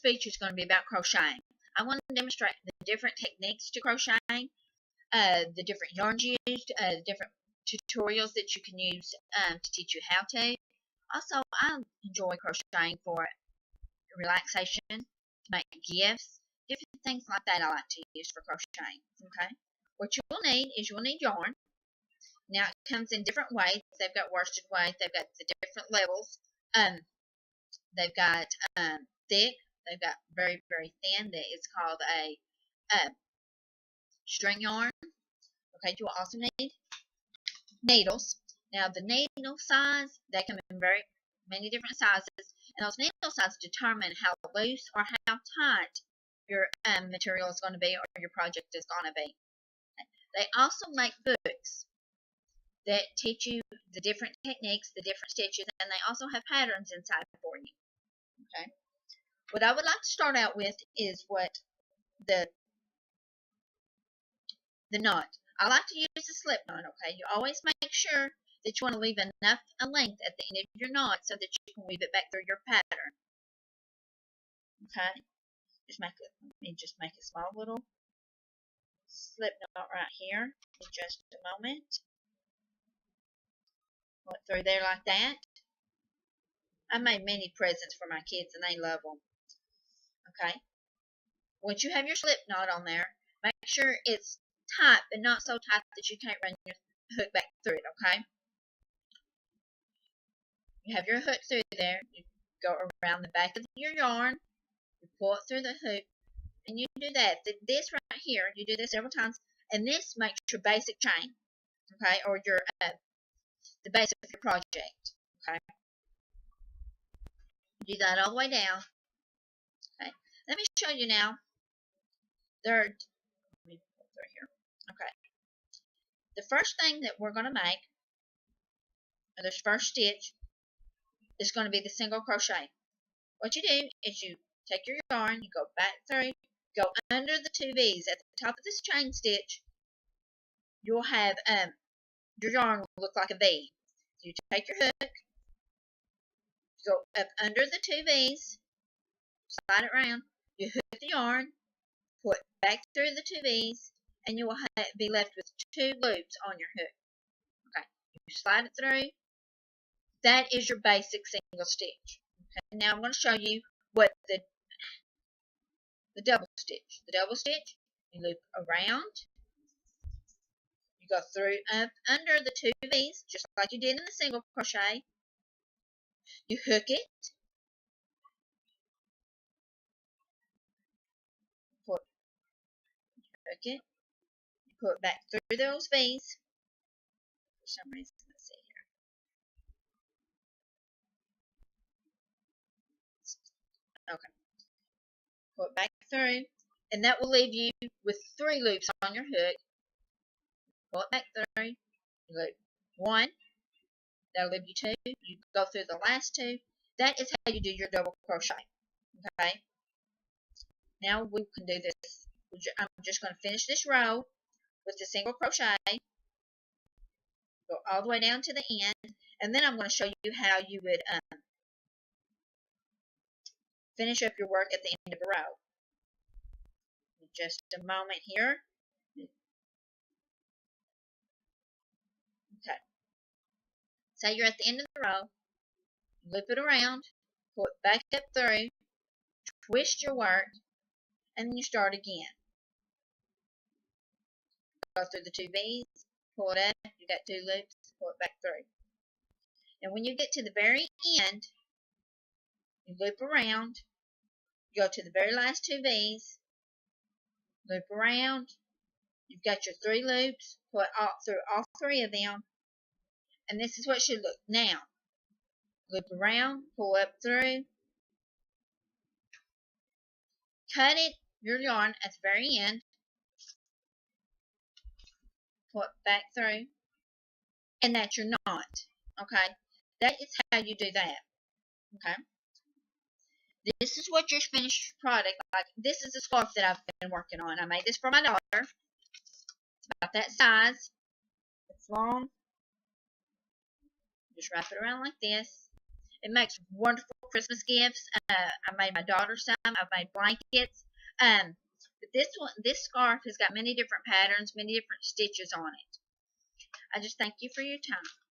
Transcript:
speech is going to be about crocheting. I want to demonstrate the different techniques to crocheting, the different yarns used, the different tutorials that you can use to teach you how to. Also, I enjoy crocheting for relaxation, to make gifts, different things like that I like to use for crocheting. Okay, what you will need is you'll need yarn. Now it comes in different weights. They've got worsted weight. They've got the different levels. They've got thick. They've got very, very thin. That is called a string yarn. Okay, you will also need needles. Now the needle size, they come in very many different sizes, and those needle sizes determine how loose or how tight your material is going to be or your project is going to be. They also make books that teach you the different techniques, the different stitches, and they also have patterns inside for you. Okay. What I would like to start out with is what the knot. I like to use a slip knot. Okay, you always make sure that you want to leave enough length at the end of your knot so that you can weave it back through your pattern. Okay, let me just make a small little slip knot right here in just a moment. Put it through there like that. I made many presents for my kids and they love them. Okay, once you have your slip knot on there, make sure it's tight but not so tight that you can't run your hook back through it. Okay, you have your hook through there, you go around the back of your yarn, you pull it through the hook, and you do that. This right here, you do this several times, and this makes your basic chain, okay, or your the base of your project. Okay, you do that all the way down. Okay, let me show you now. Let me put through here. Okay, the first thing that we're going to make, or this first stitch, is going to be the single crochet. What you do is you take your yarn, you go back through, go under the two V's. At the top of this chain stitch, you'll have your yarn will look like a V. So you take your hook, go up under the two V's, slide it around, you hook the yarn, pull it back through the two V's, and you will be left with two loops on your hook. Okay, you slide it through. That is your basic single stitch. Okay, now I'm going to show you what the double stitch. The double stitch, you loop around, you go through up under the two V's, just like you did in the single crochet. You hook it, hook it, you pull it back through those V's. For some reason, let's see here. Okay, pull it back through, and that will leave you with 3 loops on your hook. Pull it back through, you loop 1, that'll leave you 2, you go through the last 2. That is how you do your double crochet. Okay, now we can do this. I'm just going to finish this row with the single crochet, go all the way down to the end, and then I'm going to show you how you would finish up your work at the end of a row. Just a moment here. Okay. So you're at the end of the row, loop it around, pull it back up through, twist your work, and then you start again. Go through the 2 V's, pull it up, you got 2 loops, pull it back through. And when you get to the very end, you loop around, you go to the very last 2 V's, loop around, you've got your 3 loops, pull it through all 3 of them, and this is what it should look. Now, loop around, pull up through, cut your yarn at the very end, pull it back through, and that's your knot. Okay, that is how you do that. Okay, this is what your finished product like. This is a scarf that I've been working on. I made this for my daughter. It's about that size. It's long. Just wrap it around like this. It makes wonderful Christmas gifts. I made my daughter some. I've made blankets. But this scarf has got many different patterns, many different stitches on it. I just thank you for your time.